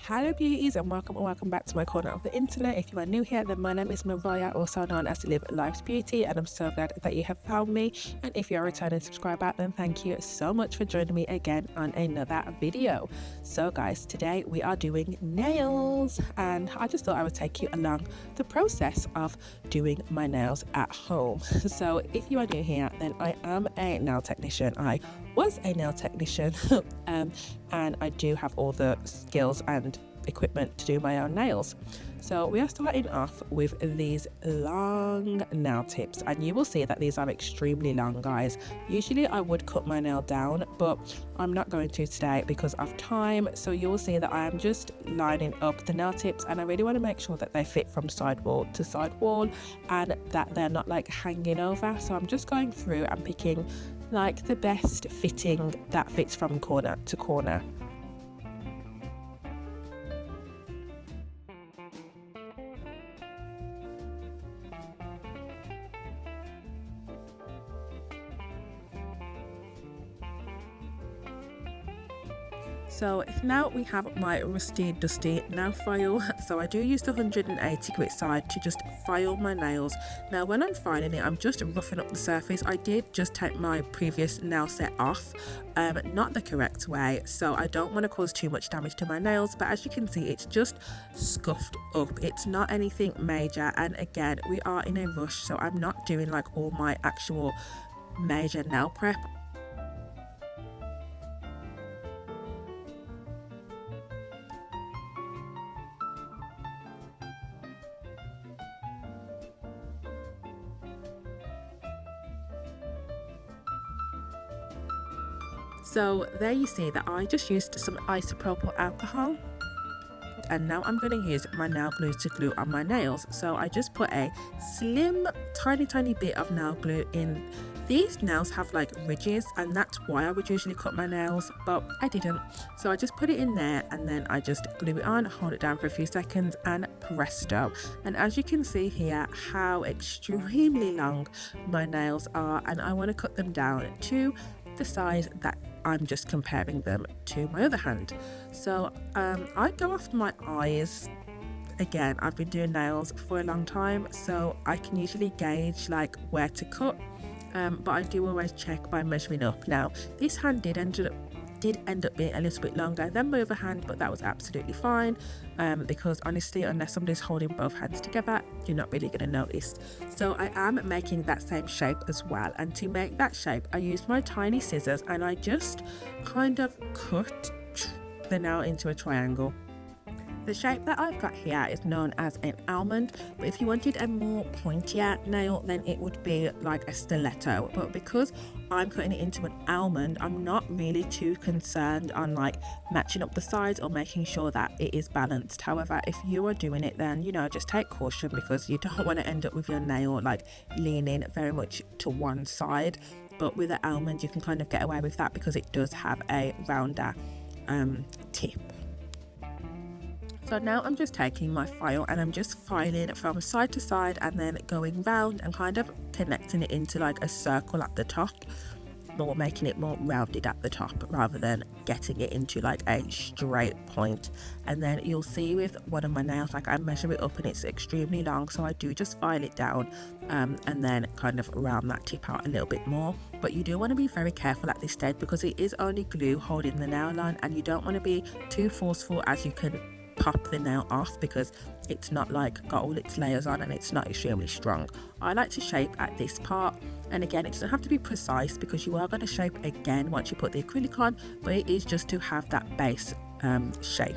Hello beauties, and welcome back to my corner of the internet. If you are new here, then my name is Mariah, also known as Live Life's Beauty, and I'm so glad that you have found me. And if you're a returning subscriber, then thank you so much for joining me again on another video. So guys, today we are doing nails, and I just thought I would take you along the process of doing my nails at home. So if you are new here, then I am a nail technician. I was a nail technician and I do have all the skills and equipment to do my own nails. So we are starting off with these long nail tips, and you will see that these are extremely long, guys. Usually I would cut my nail down, but I'm not going to today because of time. So you will see that I am just lining up the nail tips, and I really want to make sure that they fit from side wall to side wall and that they're not like hanging over. So I'm just going through and picking like the best fitting that fits from corner to corner. So now we have my rusty dusty nail file. So I do use the 180 grit side to just file my nails. Now when I'm filing it, I'm just roughing up the surface. I did just take my previous nail set off, not the correct way, so I don't want to cause too much damage to my nails, but as you can see, it's just scuffed up. It's not anything major, and again, we are in a rush, so I'm not doing like all my actual major nail prep. So there you see that I just used some isopropyl alcohol, and now I'm going to use my nail glue to glue on my nails. So I just put a slim tiny bit of nail glue in. These nails have like ridges, and that's why I would usually cut my nails, but I didn't. So I just put it in there, and then I just glue it on, hold it down for a few seconds, and presto. And as you can see here, how extremely long my nails are, and I want to cut them down to the size that I'm just comparing them to my other hand. So I go after my eyes. Again, I've been doing nails for a long time, so I can usually gauge like where to cut, but I do always check by measuring up. Now this hand did end up being a little bit longer than my other hand, but that was absolutely fine, because honestly, unless somebody's holding both hands together, you're not really going to notice. So I am making that same shape as well, and to make that shape I use my tiny scissors, and I just kind of cut the nail into a triangle. The shape that I've got here is known as an almond, but if you wanted a more pointier nail, then it would be like a stiletto. But because I'm cutting it into an almond, I'm not really too concerned on like matching up the sides or making sure that it is balanced. However, if you are doing it, then just take caution, because you don't want to end up with your nail like leaning very much to one side. But with an almond, you can kind of get away with that because it does have a rounder tip. So now I'm just taking my file and I'm just filing from side to side and then going round and kind of connecting it into like a circle at the top, or making it more rounded at the top rather than getting it into like a straight point. And then you'll see with one of my nails, like I measure it up and it's extremely long, so I do just file it down and then kind of round that tip out a little bit more. But you do want to be very careful at this stage because it is only glue holding the nail on, and you don't want to be too forceful, as you can pop the nail off because it's not like got all its layers on and it's not extremely strong. I like to shape at this part, and again, it doesn't have to be precise because you are going to shape again once you put the acrylic on, but it is just to have that base shape.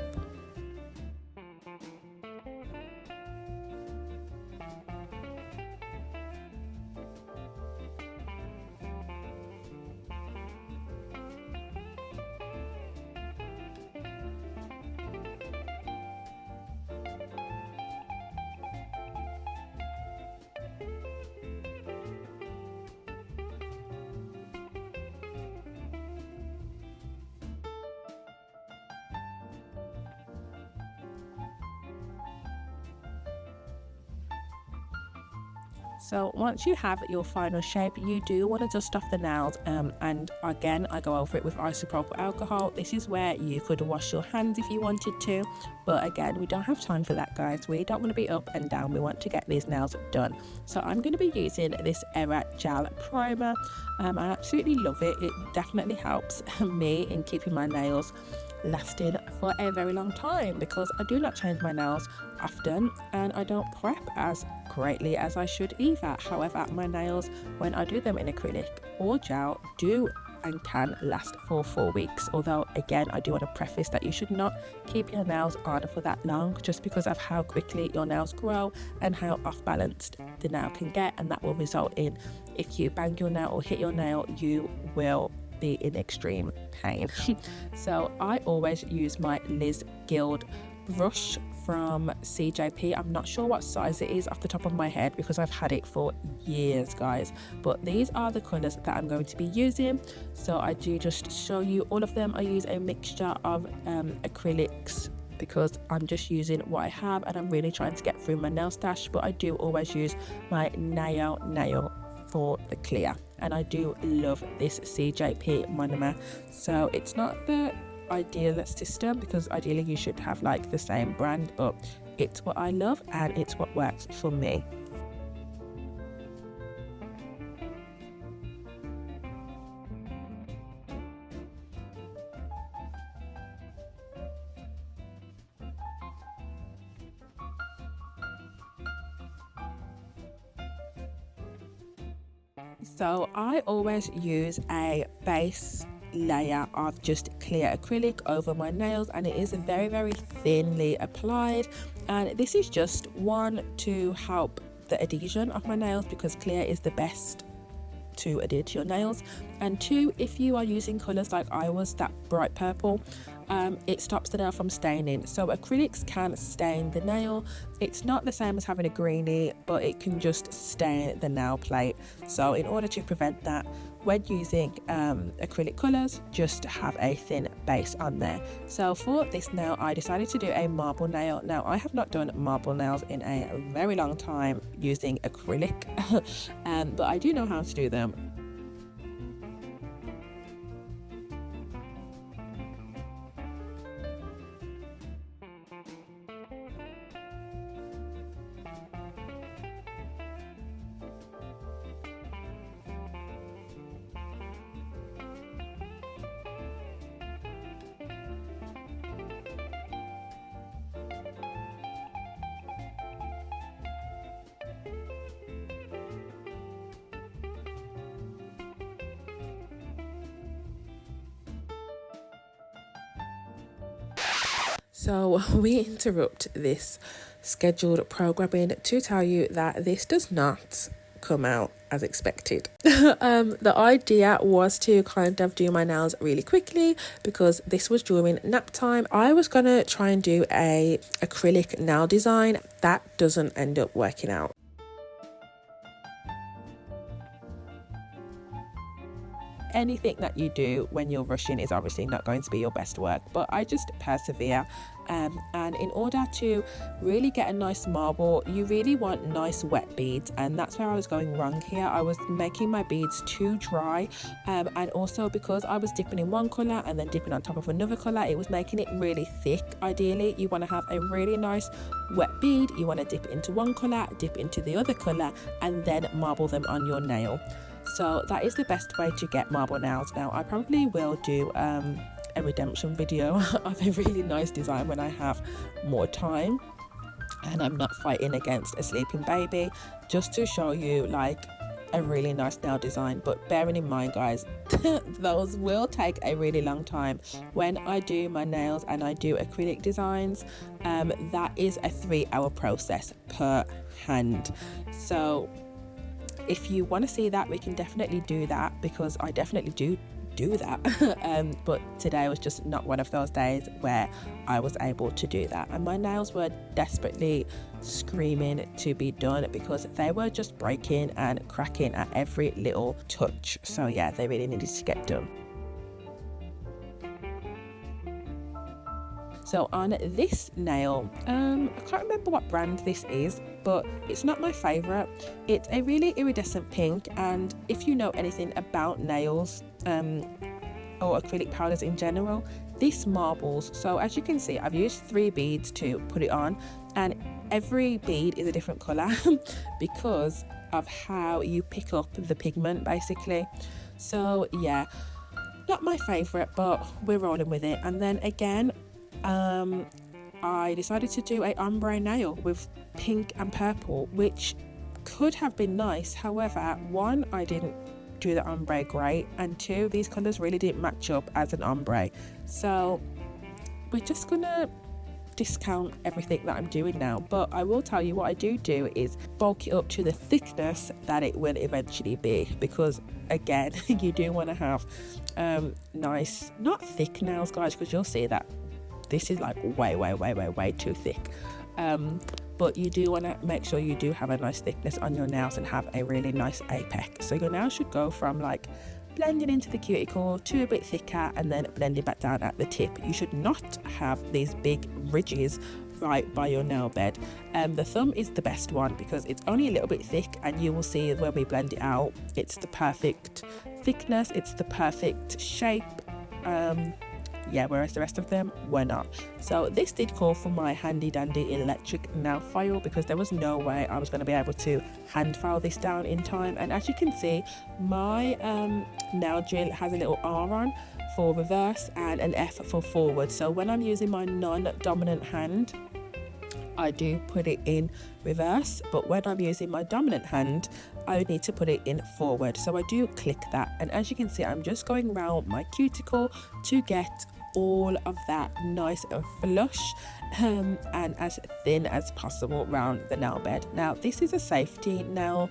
So once you have your final shape, you do want to dust off the nails, and again I go over it with isopropyl alcohol. This is where you could wash your hands if you wanted to, but again we don't have time for that, guys. We don't want to be up and down, we want to get these nails done. So I'm going to be using this Era Gel Primer. I absolutely love it. It definitely helps me in keeping my nails lasting for a very long time, because I do not change my nails often and I don't prep as greatly as I should either. However, my nails, when I do them in acrylic or gel, do and can last for 4 weeks. Although again, I do want to preface that you should not keep your nails on for that long, just because of how quickly your nails grow and how off balanced the nail can get, and that will result in, if you bang your nail or hit your nail, you will be in extreme pain. So I always use my Liz Guild brush from CJP. I'm not sure what size it is off the top of my head because I've had it for years, guys, but these are the colors that I'm going to be using. So I do just show you all of them. I use a mixture of acrylics because I'm just using what I have and I'm really trying to get through my nail stash, but I do always use my nail for the clear, and I do love this CJP monomer. So it's not the ideal system, because ideally you should have like the same brand, but it's what I love and it's what works for me. So I always use a base layer of just clear acrylic over my nails, and it is very, very thinly applied, and this is just one to help the adhesion of my nails, because clear is the best to adhere to your nails, and two, if you are using colors like I was, that bright purple, it stops the nail from staining. So acrylics can stain the nail. It's not the same as having a greenie, but it can just stain the nail plate. So in order to prevent that, when using acrylic colors, just have a thin base on there. So for this nail, I decided to do a marble nail. Now I have not done marble nails in a very long time using acrylic, but I do know how to do them. So we interrupt this scheduled programming to tell you that this does not come out as expected. The idea was to kind of do my nails really quickly because this was during nap time. I was gonna try and do a acrylic nail design. That doesn't end up working out. Anything that you do when you're rushing is obviously not going to be your best work, but I just persevere, and in order to really get a nice marble, you really want nice wet beads, and that's where I was going wrong here. I was making my beads too dry, and also because I was dipping in one colour and then dipping on top of another colour, it was making it really thick. Ideally you want to have a really nice wet bead. You want to dip into one colour, dip into the other colour, and then marble them on your nail. So that is the best way to get marble nails. Now I probably will do a redemption video of a really nice design when I have more time and I'm not fighting against a sleeping baby, just to show you like a really nice nail design. But bearing in mind, guys, those will take a really long time. When I do my nails and I do acrylic designs, that is a 3-hour process per hand. So if you want to see that, we can definitely do that, because I definitely do that. But today was just not one of those days where I was able to do that, and my nails were desperately screaming to be done because they were just breaking and cracking at every little touch. So yeah, they really needed to get done. So on this nail, I can't remember what brand this is, but it's not my favourite. It's a really iridescent pink, and if you know anything about nails or acrylic powders in general, this marbles. So as you can see, I've used 3 beads to put it on, and every bead is a different colour because of how you pick up the pigment basically. So yeah, not my favourite, but we're rolling with it. And then again, I decided to do a ombre nail with pink and purple, which could have been nice. However, 1, I didn't do the ombre great, and 2, these colours really didn't match up as an ombre. So we're just gonna discount everything that I'm doing now. But I will tell you, what I do is bulk it up to the thickness that it will eventually be, because again, you do want to have nice, not thick nails guys, because you'll see that this is like way too thick, but you do want to make sure you do have a nice thickness on your nails and have a really nice apex. So your nails should go from like blending into the cuticle to a bit thicker and then blending back down at the tip. You should not have these big ridges right by your nail bed. The thumb is the best one because it's only a little bit thick, and you will see when we blend it out, it's the perfect thickness, it's the perfect shape. Yeah, whereas the rest of them were not. So this did call for my handy dandy electric nail file, because there was no way I was going to be able to hand file this down in time. And as you can see, my nail drill has a little R on for reverse and an F for forward. So when I'm using my non-dominant hand, I do put it in reverse, but when I'm using my dominant hand, I need to put it in forward. So I do click that, and as you can see, I'm just going around my cuticle to get all of that nice and flush and as thin as possible around the nail bed. Now this is a safety nail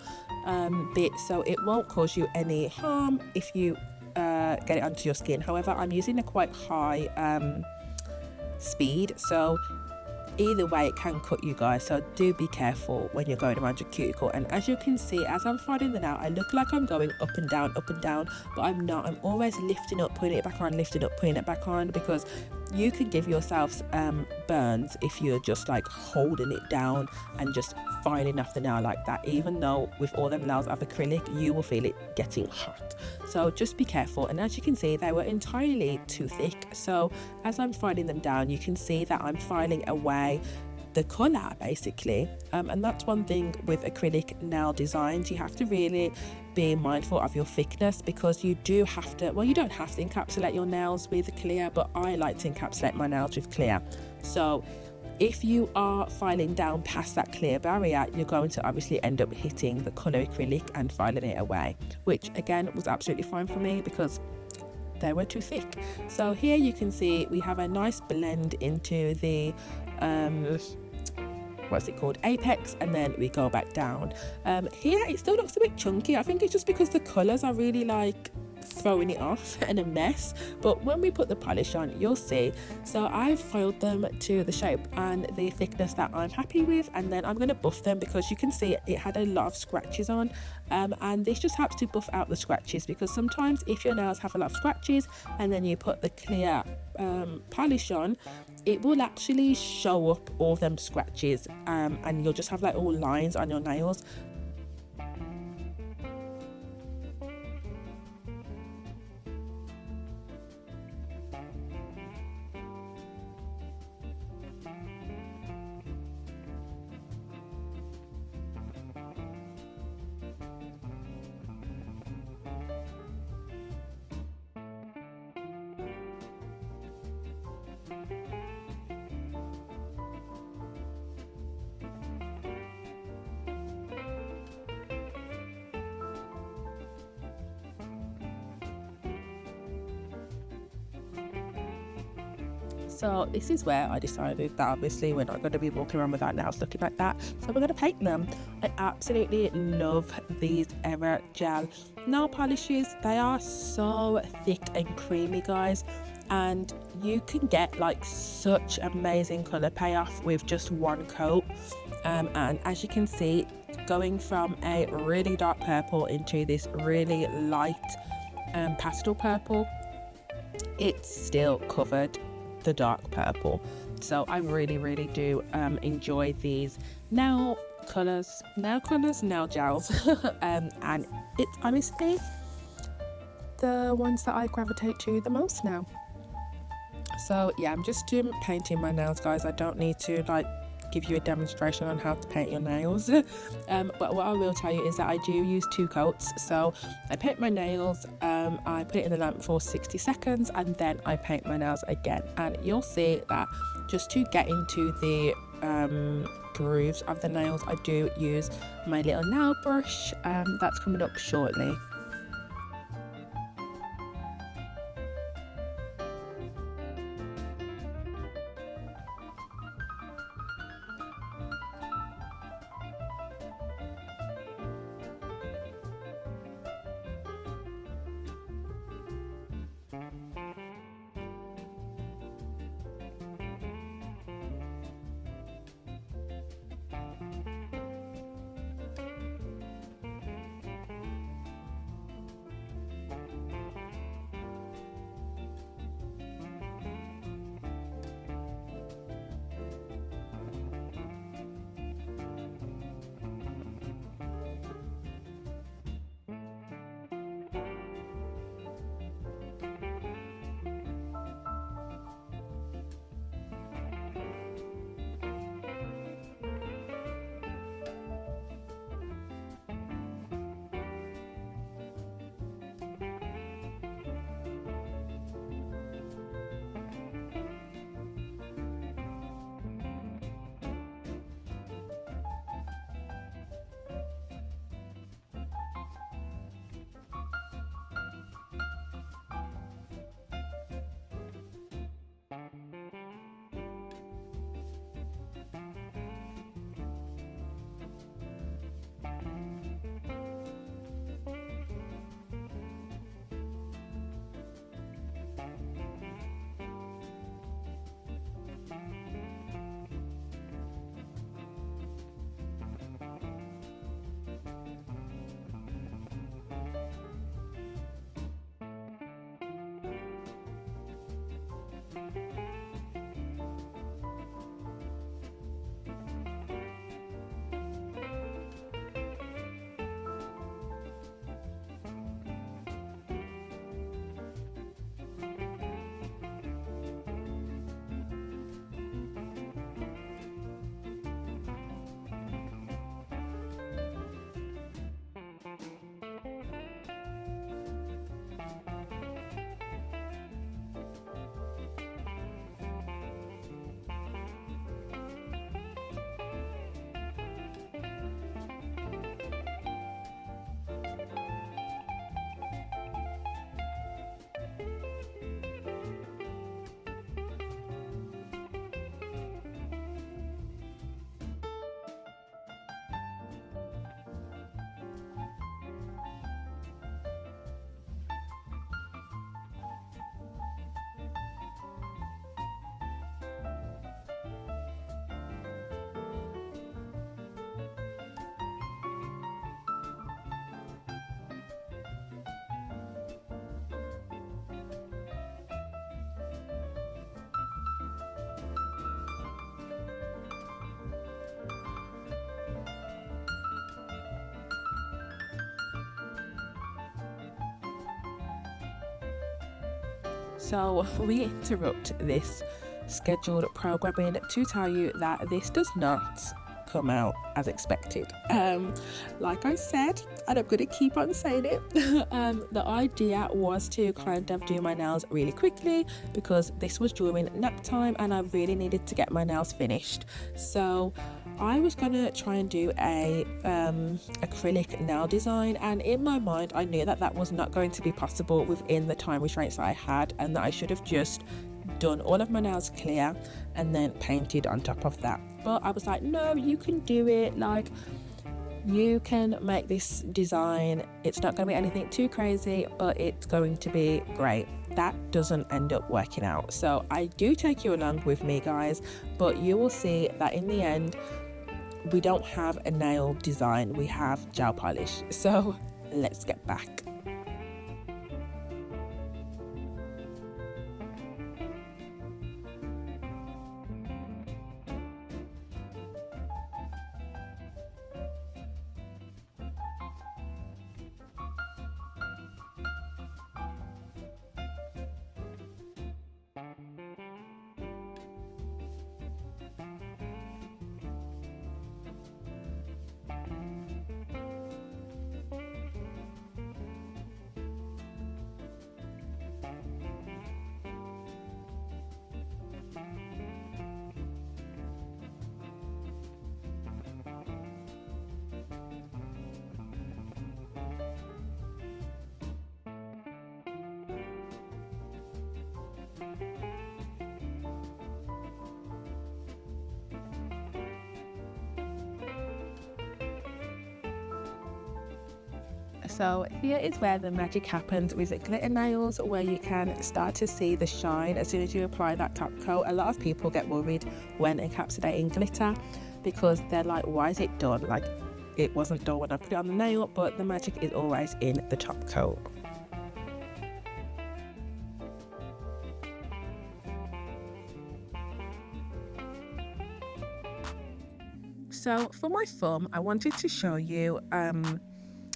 bit, so it won't cause you any harm if you get it onto your skin. However, I'm using a quite high speed, so either way it can cut you guys, so do be careful when you're going around your cuticle. And as you can see, as I'm filing it out, I look like I'm going up and down, but I'm not. I'm always lifting up, putting it back on, lifting up, putting it back on, because you can give yourselves burns if you're just like holding it down and just filing off the nail like that. Even though with all them nails of acrylic, you will feel it getting hot, so just be careful. And as you can see, they were entirely too thick, so as I'm filing them down, you can see that I'm filing away the colour basically, and that's one thing with acrylic nail designs. You have to really be mindful of your thickness, because you do have to, well, you don't have to encapsulate your nails with clear, but I like to encapsulate my nails with clear. So if you are filing down past that clear barrier, you're going to obviously end up hitting the colour acrylic and filing it away, which again was absolutely fine for me because they were too thick. So here you can see we have a nice blend into the what's it called, apex, and then we go back down. Here it still looks a bit chunky. I think it's just because the colours are really like throwing it off and a mess, but when we put the polish on, you'll see. So I've filed them to the shape and the thickness that I'm happy with, and then I'm going to buff them because you can see it had a lot of scratches on, and this just helps to buff out the scratches, because sometimes if your nails have a lot of scratches and then you put the clear polish on, it will actually show up all them scratches, and you'll just have like all lines on your nails. So this is where I decided that obviously we're not going to be walking around with our nails looking like that, so we're going to paint them. I absolutely love these Era Gel nail polishes. They are so thick and creamy, guys, and you can get like such amazing colour payoff with just one coat. And as you can see, going from a really dark purple into this really light pastel purple, it's still covered the dark purple. So I really do enjoy these nail gels. And it's honestly the ones that I gravitate to the most now. So yeah, I'm just painting my nails, guys. I don't need to like give you a demonstration on how to paint your nails. But what I will tell you is that I do use 2 coats. So I paint my nails, I put it in the lamp for 60 seconds, and then I paint my nails again. And you'll see that just to get into the grooves of the nails, I do use my little nail brush that's coming up shortly. So we interrupt this scheduled programming to tell you that this does not come out as expected. Like I said, and I'm going to keep on saying it, the idea was to kind of do my nails really quickly because this was during nap time and I really needed to get my nails finished. So I was going to try and do a acrylic nail design, and in my mind I knew that that was not going to be possible within the time restraints that I had, and that I should have just done all of my nails clear and then painted on top of that. But I was like, no, you can do it, like you can make this design. It's not going to be anything too crazy, but it's going to be great. That doesn't end up working out. So I do take you along with me, guys, but you will see that in the end we don't have a nail design, we have gel polish. So let's get back. So here is where the magic happens with glitter nails, where you can start to see the shine as soon as you apply that top coat. A lot of people get worried when encapsulating glitter because they're like, why is it done? Like, it wasn't done when I put it on the nail, but the magic is always in the top coat. So for my thumb, I wanted to show you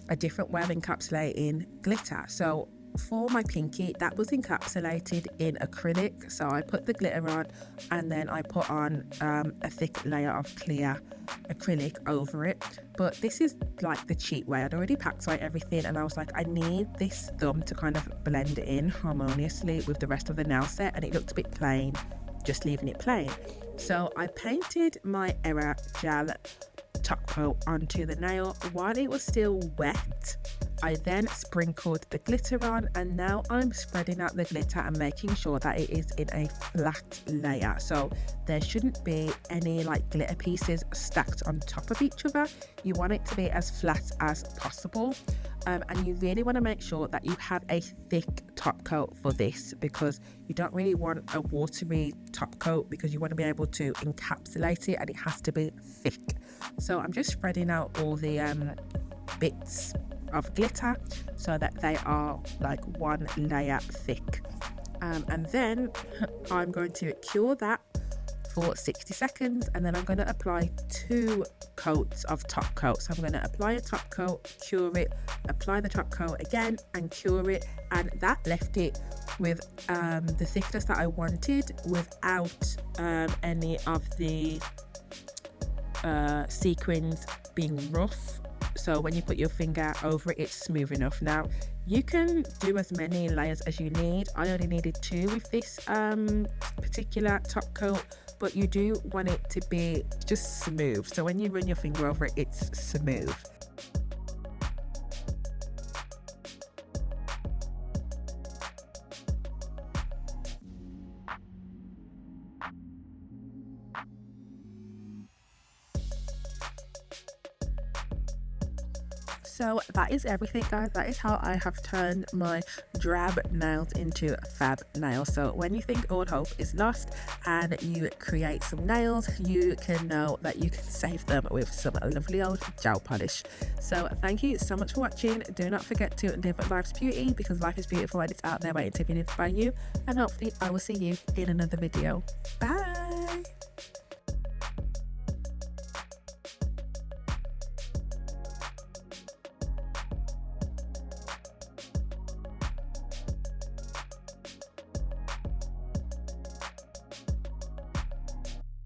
a different way of encapsulating glitter. So for my pinky, that was encapsulated in acrylic. So I put the glitter on and then I put on a thick layer of clear acrylic over it. But this is like the cheap way. I'd already packed away everything and I was like, I need this thumb to kind of blend in harmoniously with the rest of the nail set, and it looked a bit plain, just leaving it plain. So I painted my Era gel top coat onto the nail while it was still wet. I then sprinkled the glitter on, and now I'm spreading out the glitter and making sure that it is in a flat layer. So there shouldn't be any like glitter pieces stacked on top of each other. You want it to be as flat as possible. And you really want to make sure that you have a thick top coat for this, because you don't really want a watery top coat, because you want to be able to encapsulate it and it has to be thick. So I'm just spreading out all the bits of glitter so that they are like one layer thick, and then I'm going to cure that for 60 seconds, and then I'm going to apply 2 coats of top coat. So I'm going to apply a top coat, cure it, apply the top coat again and cure it, and that left it with the thickness that I wanted without any of the sequins being rough. So when you put your finger over it, it's smooth enough. Now you can do as many layers as you need. I only needed 2 with this particular top coat, but you do want it to be just smooth. So when you run your finger over it, it's smooth. So that is everything, guys. That is how I have turned my drab nails into fab nails. So when you think all hope is lost and you create some nails, you can know that you can save them with some lovely old gel polish. So thank you so much for watching. Do not forget to live life's beauty, because life is beautiful and it's out there waiting to be lived by you. And hopefully I will see you in another video. Bye.